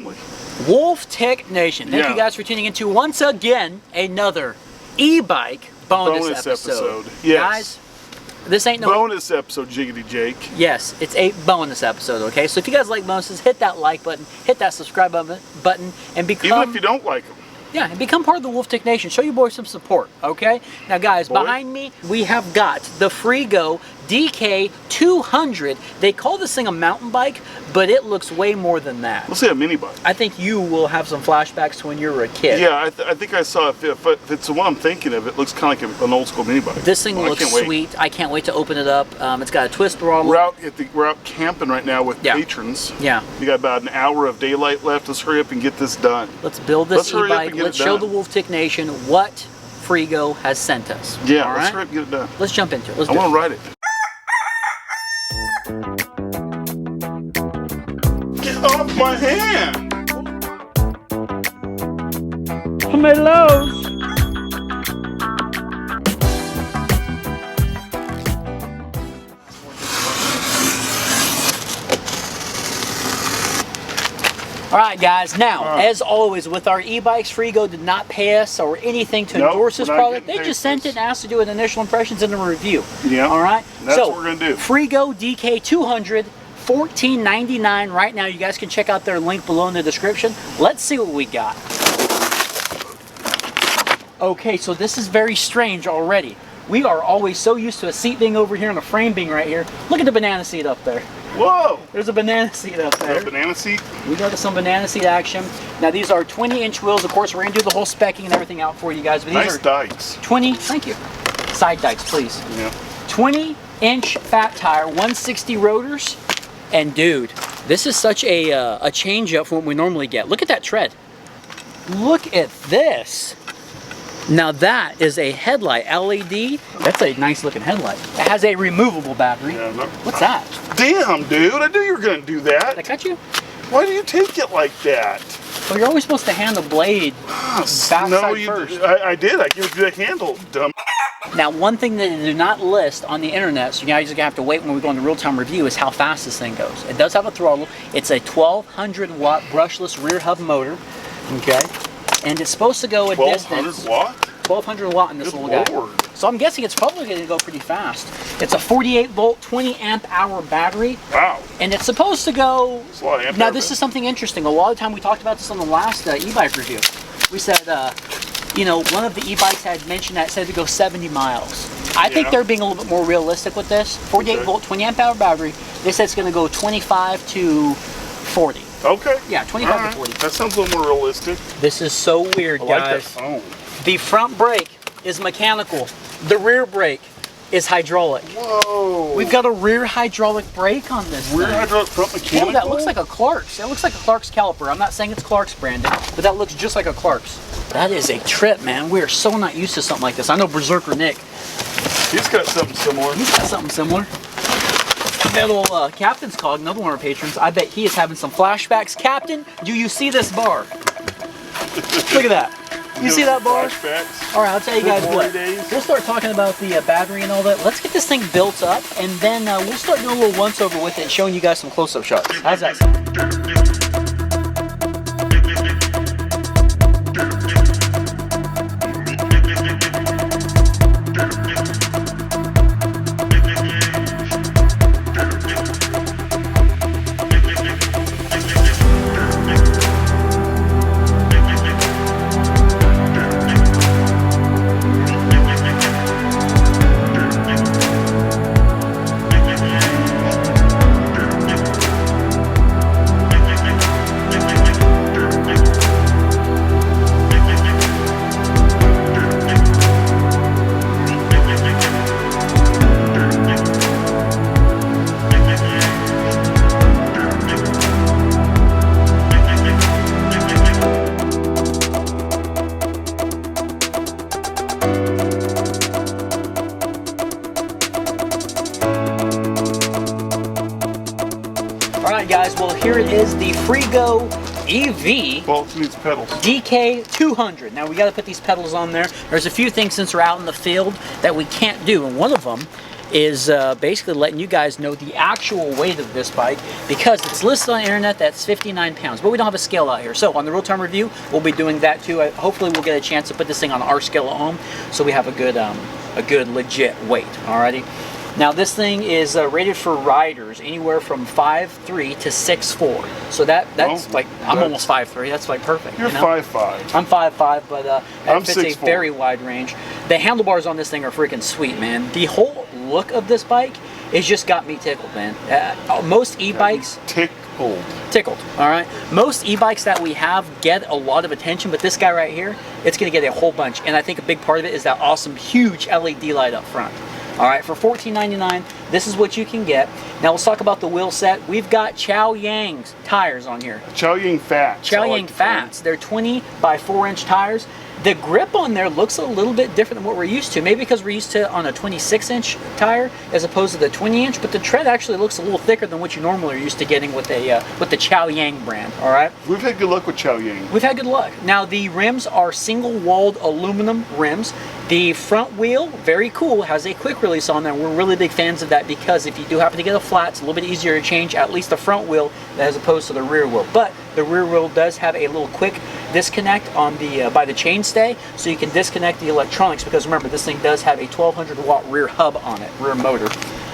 family. Wolf Tech Nation. Thank you guys for tuning into once again another e-bike bonus episode. Yes. Guys, this ain't no bonus episode, Jiggity Jake. Yes, it's a bonus episode, okay? So if you guys like bonuses, hit that like button, hit that subscribe button, and become... Even if you don't like them. Yeah, and become part of the Wolf Tech Nation. Show your boys some support, okay? Now, guys, behind me, we have got the Freego DK200. They call this thing a mountain bike, but it looks way more than that. Let's say a mini bike. I think you will have some flashbacks to when you were a kid. Yeah, I think I saw it. If it's the one I'm thinking of, it looks kind of like an old school mini bike. This thing looks sweet. I can't wait to open it up. It's got a twist throttle. We're out camping right now with patrons. Yeah. We got about an hour of daylight left. Let's hurry up and get this done. Let's build this e-bike. Let's show the Wolf Tech Nation what Freego has sent us. Yeah, let's hurry up and get it done. Let's jump into it. I want to ride it. Get off my hand! Tomatoes! Alright guys, now, as always with our e-bikes, Freego did not pay us or anything to endorse this product. They just sent it and asked to do an initial impressions and a review. Yeah. Alright? That's what we're going to do. Freego DK200, $14.99 right now. You guys can check out their link below in the description. Let's see what we got. Okay, so this is very strange already. We are always so used to a seat being over here and a frame being right here. Look at the banana seat up there. Whoa! There's a banana seat up there. A banana seat? We got some banana seat action. Now these are 20-inch wheels. Of course, we're going to do the whole specking and everything out for you guys. But these nice are dikes. 20, thank you. Side dikes, please. Yeah. 20-inch fat tire, 160 rotors. And dude, this is such a change up from what we normally get. Look at that tread. Look at this. Now that is a headlight, LED. That's a nice looking headlight. It has a removable battery. Yeah, what's that? Damn, dude, I knew you were going to do that. Did I cut you? Why do you take it like that? Well, you're always supposed to hand the blade backside first. I did. I gave you the handle, dumb. Now, one thing that they do not list on the internet, so you guys are going to have to wait when we go into real-time review, is how fast this thing goes. It does have a throttle. It's a 1200 watt brushless rear hub motor, okay? And it's supposed to go a distance. 1200 watt? 1200 watt in this little guy. So I'm guessing it's probably going to go pretty fast. It's a 48 volt, 20 amp hour battery. Wow. And it's supposed to go... That's a lot of amp now, this is something interesting. A lot of time we talked about this on the last e-bike review. We said, you know, one of the e-bikes had mentioned that it said to go 70 miles. I think they're being a little bit more realistic with this. 48 volt, 20 amp hour battery. They said it's going to go 25 to 40. Okay. Yeah, 25 to 40. That sounds a little more realistic. This is so weird, guys. I like that phone. The front brake is mechanical. The rear brake is hydraulic. Whoa. We've got a rear hydraulic brake on this Rear hydraulic, front mechanical? Oh, that looks like a Clark's. It looks like a Clark's caliper. I'm not saying it's Clark's branded, but that looks just like a Clark's. That is a trip, man. We are so not used to something like this. I know Berserker Nick. He's got something similar. He's got something similar. That little Captain's Cog, another one of our patrons, I bet he is having some flashbacks. Captain, do you see this bar? Look at that. You see that bar? Flashbacks. All right, I'll tell you guys what. We'll start talking about the battery and all that. Let's get this thing built up, and then we'll start doing a little once-over with it and showing you guys some close-up shots. How's that sound? Alright guys, well here it is, the Freego EV Bolts needs pedals. DK200. Now we got to put these pedals on there. There's a few things since we're out in the field that we can't do, and one of them is basically letting you guys know the actual weight of this bike, because it's listed on the internet that's 59 pounds, but we don't have a scale out here. So on the real-time review, we'll be doing that too. Hopefully we'll get a chance to put this thing on our scale at home, so we have a good legit weight. Alrighty. Now this thing is rated for riders anywhere from 5'3" to 6'4". So that's like, I'm almost 5'3". That's like perfect. You're 5'5". I'm 5'5", but that I'm fits 6'4". a very wide range. The handlebars on this thing are freaking sweet, man. The whole look of this bike has just got me tickled, man. Most e-bikes... Tickled, all right? Most e-bikes that we have get a lot of attention, but this guy right here, it's gonna get a whole bunch. And I think a big part of it is that awesome, huge LED light up front. All right, for $14.99, this is what you can get. Now let's talk about the wheel set. We've got Chow Yang's tires on here. Chow Yang Fats. Chow Yang Fats. They're 20 by 4-inch tires. The grip on there looks a little bit different than what we're used to. Maybe because we're used to on a 26-inch tire as opposed to the 20-inch, but the tread actually looks a little thicker than what you normally are used to getting with the Chow Yang brand. All right. We've had good luck with Chow Yang. We've had good luck. Now the rims are single-walled aluminum rims. The front wheel, very cool, has a quick release on there. We're really big fans of that because if you do happen to get a flat, it's a little bit easier to change at least the front wheel as opposed to the rear wheel. But the rear wheel does have a little quick disconnect on the by the chainstay, so you can disconnect the electronics, because remember, this thing does have a 1200 watt rear hub on it, rear motor.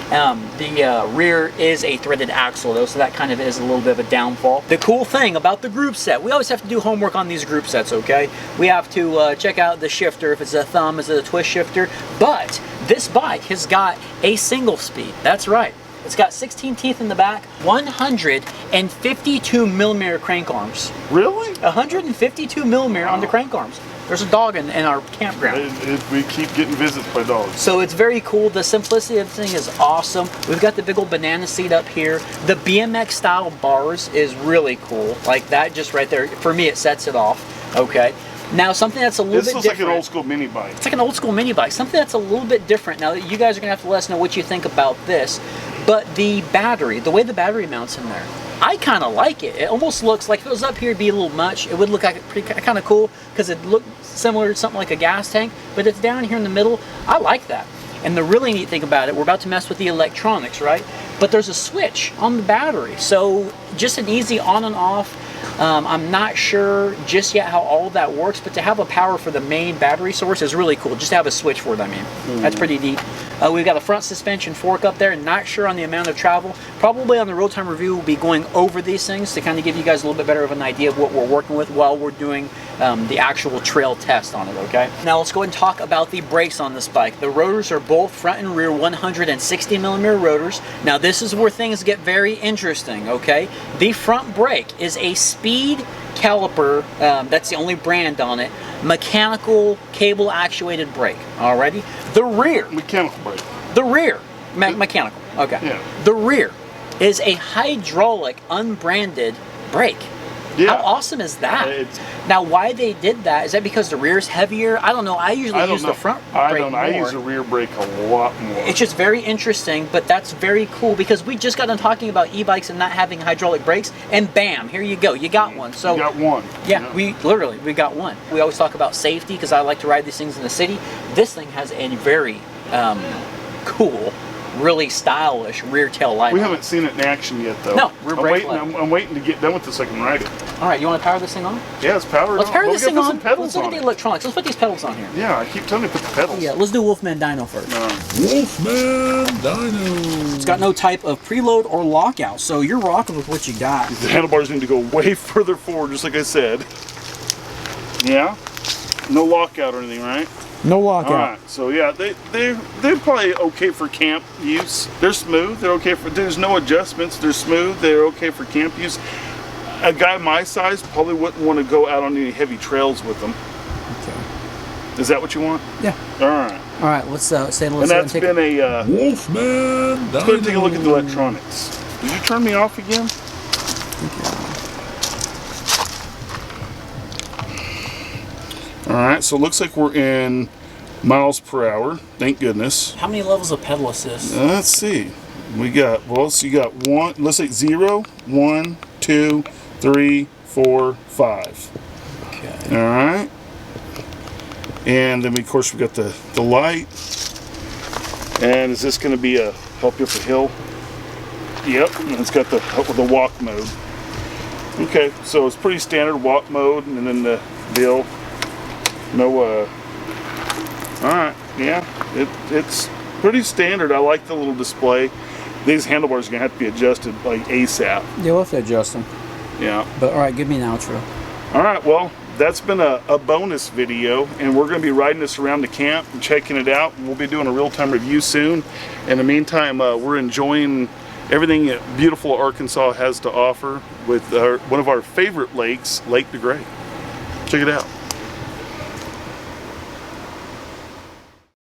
The rear is a threaded axle though, so that kind of is a little bit of a downfall. The cool thing about the group set, we always have to do homework on these group sets, okay? We have to check out the shifter, if it's a thumb, is it a twist shifter? But this bike has got a single speed, that's right. It's got 16 teeth in the back, 152 millimeter crank arms. Really? 152 millimeter on the crank arms. There's a dog in our campground. We keep getting visits by dogs. So it's very cool. The simplicity of the thing is awesome. We've got the big old banana seat up here. The BMX style bars is really cool. Like that just right there, for me, it sets it off. Okay. Now something that's a little bit different. This looks like an old school mini bike. It's like an old school mini bike. Something that's a little bit different. Now you guys are gonna have to let us know what you think about this. But the battery, the way the battery mounts in there, I kind of like it. It almost looks like if it was up here, it'd be a little much. It would look like pretty kind of cool because it looked similar to something like a gas tank, but it's down here in the middle. I like that. And the really neat thing about it, we're about to mess with the electronics, right? But there's a switch on the battery. So just an easy on and off. I'm not sure just yet how all of that works, but to have a power for the main battery source is really cool. Just to have a switch for it, I mean. That's pretty neat. We've got a front suspension fork up there. Not sure on the amount of travel. Probably on the real-time review, we'll be going over these things to kind of give you guys a little bit better of an idea of what we're working with while we're doing the actual trail test on it, okay? Now let's go ahead and talk about the brakes on this bike. The rotors are both front and rear 160 millimeter rotors. Now this is where things get very interesting, okay? The front brake is a speed caliper, that's the only brand on it, mechanical cable actuated brake, alrighty? The rear. Mechanical brake. The rear. Mechanical, okay. Yeah. The rear is a hydraulic unbranded brake. Yeah. How awesome is that? Now, why they did that, is that because the rear is heavier? I don't know. I usually use the front brake more. I use the rear brake a lot more. It's just very interesting, but that's very cool because we just got done talking about e-bikes and not having hydraulic brakes, and bam, here you go. You got one. So you got one. Yeah, we got one. We always talk about safety because I like to ride these things in the city. This thing has a very cool, really stylish rear tail light. We haven't seen it in action yet, though. No, rear brake light. I'm waiting to get done with this so I can ride it. All right, you want to power this thing on? Yeah, it's powered on. Let's power this thing on. Let's look at the electronics. Let's put these pedals on here. Yeah, I keep telling you to put the pedals. Yeah, let's do Wolfman Dyno first. Wolfman Dyno. It's got no type of preload or lockout, so you're rocking with what you got. The handlebars need to go way further forward, just like I said. Yeah? No lockout or anything, right? No lockout. All right, so yeah, they're probably okay for camp use. They're smooth. They're okay for. There's no adjustments. They're smooth. They're okay for camp use. A guy my size probably wouldn't want to go out on any heavy trails with them. Okay. Is that what you want? Yeah. All right. All right. Let's stay. And that's been a Wolfman. Let's go and take a look at the electronics. Did you turn me off again? All right, so it looks like we're in miles per hour. Thank goodness. How many levels of pedal assist? Let's see. We got, well, so you got one, let's say 0, 1, 2, 3, 4, 5. Okay. All right. And then, of course, we got the light. And is this going to be a help you up the hill? Yep, and it's got the walk mode. Okay, so it's pretty standard walk mode, and then the deal. No, alright, yeah, it's pretty standard. I like the little display. These handlebars are going to have to be adjusted like ASAP. Yeah, we'll have to adjust them. Yeah. But alright, give me an outro. Alright, well, that's been a bonus video, and we're going to be riding this around the camp and checking it out. We'll be doing a real-time review soon. In the meantime, we're enjoying everything that beautiful Arkansas has to offer with one of our favorite lakes, Lake DeGray. Check it out.